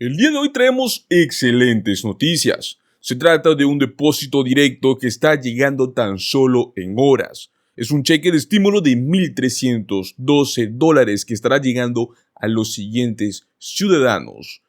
El día de hoy traemos excelentes noticias. Se trata de un depósito directo que está llegando tan solo en horas. Es un cheque de estímulo de $1,312 que estará llegando a los siguientes ciudadanos.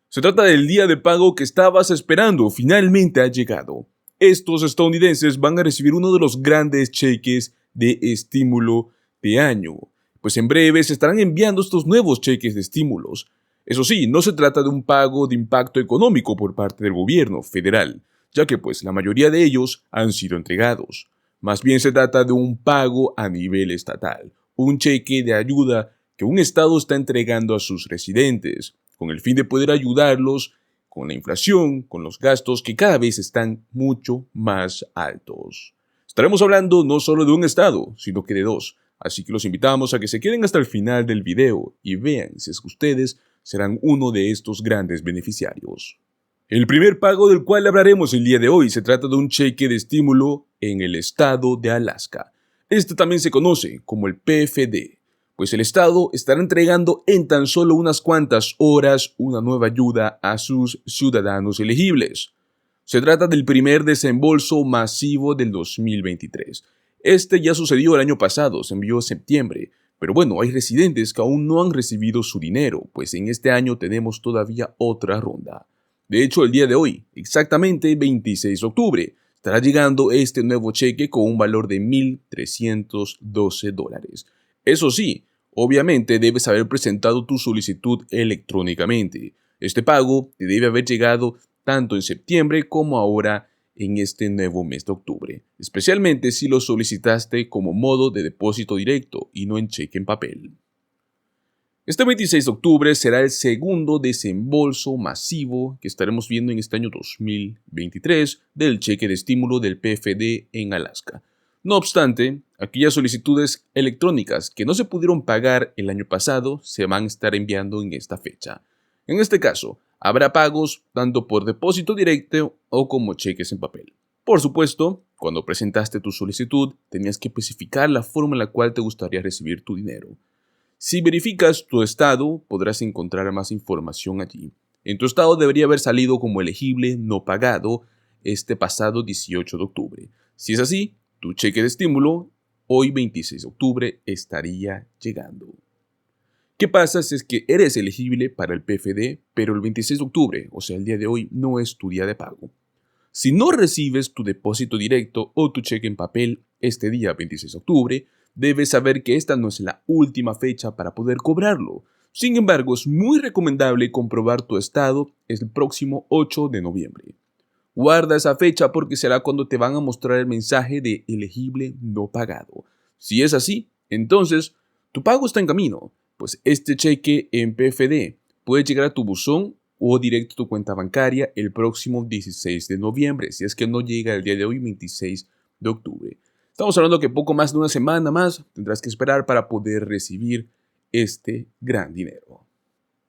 Se trata del día de pago que estabas esperando, finalmente ha llegado. Estos estadounidenses van a recibir uno de los grandes cheques de estímulo de año, pues en breve se estarán enviando estos nuevos cheques de estímulos. Eso sí, no se trata de un pago de impacto económico por parte del gobierno federal, ya que pues la mayoría de ellos han sido entregados. Más bien se trata de un pago a nivel estatal, un cheque de ayuda que un estado está entregando a sus residentes, con el fin de poder ayudarlos con la inflación, con los gastos que cada vez están mucho más altos. Estaremos hablando no solo de un estado, sino que de dos, así que los invitamos a que se queden hasta el final del video y vean si es que ustedes serán uno de estos grandes beneficiarios. El primer pago del cual hablaremos el día de hoy se trata de un cheque de estímulo en el estado de Alaska. Este también se conoce como el PFD, pues el estado estará entregando en tan solo unas cuantas horas una nueva ayuda a sus ciudadanos elegibles. Se trata del primer desembolso masivo del 2023. Este ya sucedió el año pasado, se envió en septiembre, pero bueno, hay residentes que aún no han recibido su dinero, pues en este año tenemos todavía otra ronda. De hecho, el día de hoy, exactamente 26 de octubre, estará llegando este nuevo cheque con un valor de $1,312. Eso sí, obviamente debes haber presentado tu solicitud electrónicamente. Este pago te debe haber llegado tanto en septiembre como ahora en este nuevo mes de octubre, especialmente si lo solicitaste como modo de depósito directo y no en cheque en papel. Este 26 de octubre será el segundo desembolso masivo que estaremos viendo en este año 2023 del cheque de estímulo del PFD en Alaska. No obstante, aquellas solicitudes electrónicas que no se pudieron pagar el año pasado se van a estar enviando en esta fecha. En este caso, habrá pagos tanto por depósito directo o como cheques en papel. Por supuesto, cuando presentaste tu solicitud, tenías que especificar la forma en la cual te gustaría recibir tu dinero. Si verificas tu estado, podrás encontrar más información allí. En tu estado debería haber salido como elegible no pagado este pasado 18 de octubre. Si es así, tu cheque de estímulo, hoy 26 de octubre, estaría llegando. ¿Qué pasa si es que eres elegible para el PFD, pero el 26 de octubre, o sea, el día de hoy, no es tu día de pago? Si no recibes tu depósito directo o tu cheque en papel este día 26 de octubre, debes saber que esta no es la última fecha para poder cobrarlo. Sin embargo, es muy recomendable comprobar tu estado el próximo 8 de noviembre. Guarda esa fecha porque será cuando te van a mostrar el mensaje de elegible no pagado. Si es así, entonces tu pago está en camino, pues este cheque en PFD puede llegar a tu buzón o directo a tu cuenta bancaria el próximo 16 de noviembre, si es que no llega el día de hoy, 26 de octubre. Estamos hablando que poco más de una semana más tendrás que esperar para poder recibir este gran dinero.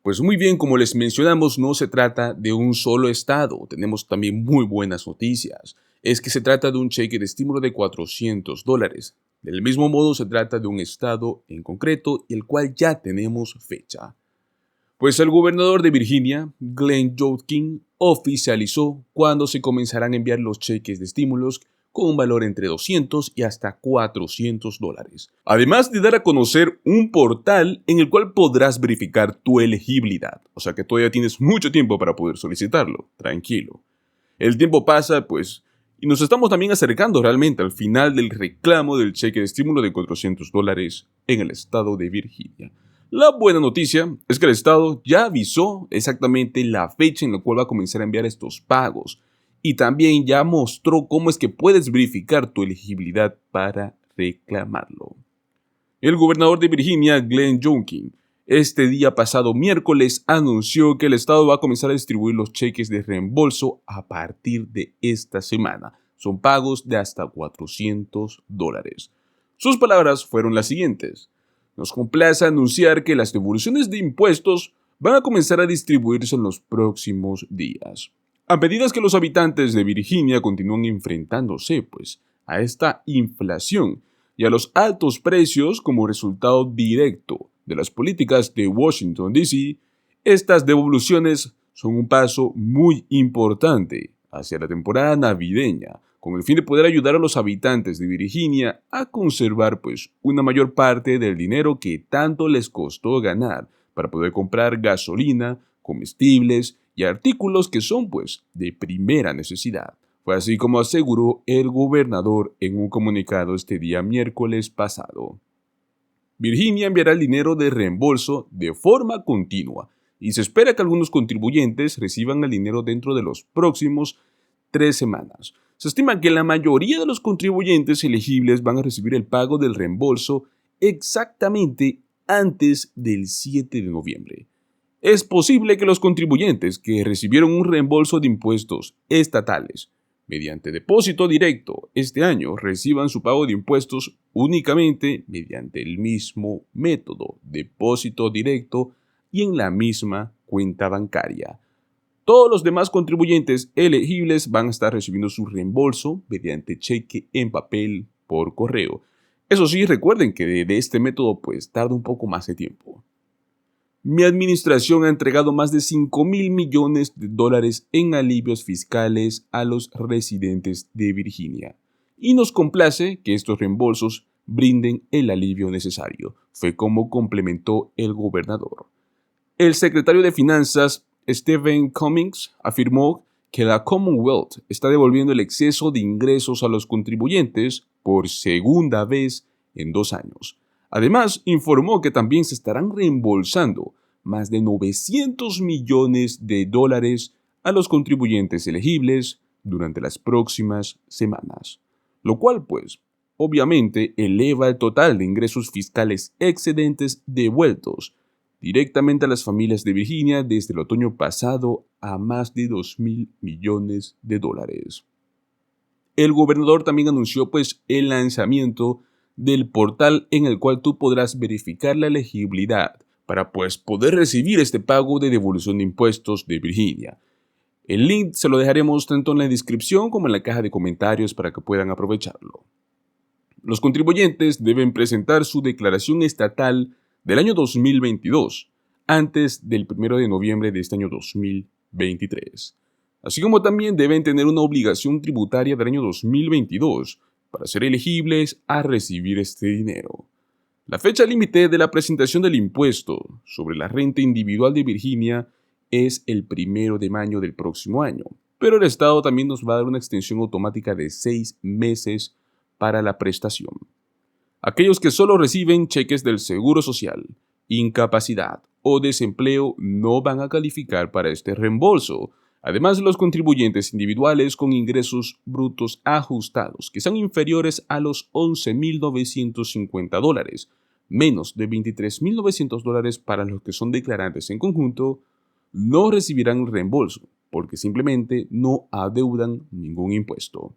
Pues muy bien, como les mencionamos, no se trata de un solo estado. Tenemos también muy buenas noticias. Es que se trata de un cheque de estímulo de $400. Del mismo modo, se trata de un estado en concreto, el cual ya tenemos fecha. Pues el gobernador de Virginia, Glenn Youngkin, oficializó cuándo se comenzarán a enviar los cheques de estímulos con un valor entre $200 y hasta $400. Además de dar a conocer un portal en el cual podrás verificar tu elegibilidad. O sea que todavía tienes mucho tiempo para poder solicitarlo. Tranquilo. El tiempo pasa, pues, y nos estamos también acercando realmente al final del reclamo del cheque de estímulo de $400 en el estado de Virginia. La buena noticia es que el estado ya avisó exactamente la fecha en la cual va a comenzar a enviar estos pagos. Y también ya mostró cómo es que puedes verificar tu elegibilidad para reclamarlo. El gobernador de Virginia, Glenn Youngkin, este día pasado miércoles anunció que el estado va a comenzar a distribuir los cheques de reembolso a partir de esta semana. Son pagos de hasta $400. Sus palabras fueron las siguientes: nos complace anunciar que las devoluciones de impuestos van a comenzar a distribuirse en los próximos días. A medida que los habitantes de Virginia continúan enfrentándose, pues, a esta inflación y a los altos precios como resultado directo de las políticas de Washington, D.C., estas devoluciones son un paso muy importante hacia la temporada navideña, con el fin de poder ayudar a los habitantes de Virginia a conservar pues una mayor parte del dinero que tanto les costó ganar para poder comprar gasolina, comestibles y artículos que son pues de primera necesidad. Fue así como aseguró el gobernador en un comunicado este día miércoles pasado. Virginia enviará el dinero de reembolso de forma continua y se espera que algunos contribuyentes reciban el dinero dentro de los próximos 3 semanas. Se estima que la mayoría de los contribuyentes elegibles van a recibir el pago del reembolso exactamente antes del 7 de noviembre. Es posible que los contribuyentes que recibieron un reembolso de impuestos estatales mediante depósito directo este año reciban su pago de impuestos únicamente mediante el mismo método, depósito directo y en la misma cuenta bancaria. Todos los demás contribuyentes elegibles van a estar recibiendo su reembolso mediante cheque en papel por correo. Eso sí, recuerden que de este método pues tarda un poco más de tiempo. Mi administración ha entregado más de $5,000 millones en alivios fiscales a los residentes de Virginia y nos complace que estos reembolsos brinden el alivio necesario, fue como complementó el gobernador. El secretario de Finanzas, Stephen Cummings, afirmó que la Commonwealth está devolviendo el exceso de ingresos a los contribuyentes por segunda vez en 2 años. Además, informó que también se estarán reembolsando más de $900 millones a los contribuyentes elegibles durante las próximas semanas, lo cual, pues, obviamente eleva el total de ingresos fiscales excedentes devueltos directamente a las familias de Virginia desde el otoño pasado a más de $2,000 millones. El gobernador también anunció pues el lanzamiento del portal en el cual tú podrás verificar la elegibilidad para pues poder recibir este pago de devolución de impuestos de Virginia. El link se lo dejaremos tanto en la descripción como en la caja de comentarios para que puedan aprovecharlo. Los contribuyentes deben presentar su declaración estatal del año 2022 antes del 1 de noviembre de este año 2023. Así como también deben tener una obligación tributaria del año 2022 para ser elegibles a recibir este dinero. La fecha límite de la presentación del impuesto sobre la renta individual de Virginia es el 1 de mayo del próximo año, pero el Estado también nos va a dar una extensión automática de 6 meses para la prestación. Aquellos que solo reciben cheques del Seguro Social, incapacidad o desempleo no van a calificar para este reembolso. Además, los contribuyentes individuales con ingresos brutos ajustados que sean inferiores a los $11,950, menos de $23,900 para los que son declarantes en conjunto, no recibirán reembolso porque simplemente no adeudan ningún impuesto.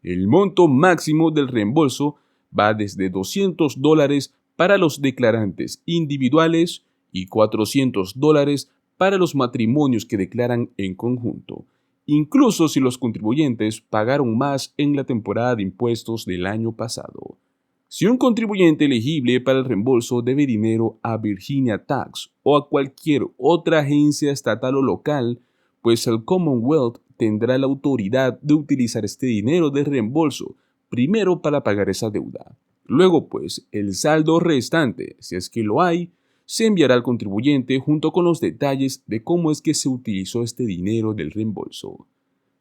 El monto máximo del reembolso va desde $200 para los declarantes individuales y $400 para los matrimonios que declaran en conjunto, incluso si los contribuyentes pagaron más en la temporada de impuestos del año pasado. Si un contribuyente elegible para el reembolso debe dinero a Virginia Tax o a cualquier otra agencia estatal o local, pues el Commonwealth tendrá la autoridad de utilizar este dinero de reembolso primero para pagar esa deuda. Luego, pues, el saldo restante, si es que lo hay, se enviará al contribuyente junto con los detalles de cómo es que se utilizó este dinero del reembolso.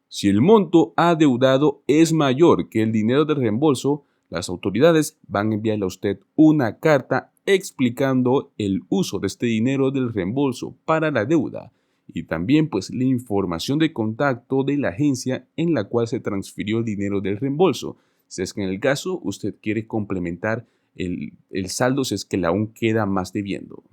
Si el monto adeudado es mayor que el dinero del reembolso, las autoridades van a enviarle a usted una carta explicando el uso de este dinero del reembolso para la deuda y también pues la información de contacto de la agencia en la cual se transfirió el dinero del reembolso, si es que en el caso usted quiere complementar el saldo si es que aún queda más debiendo.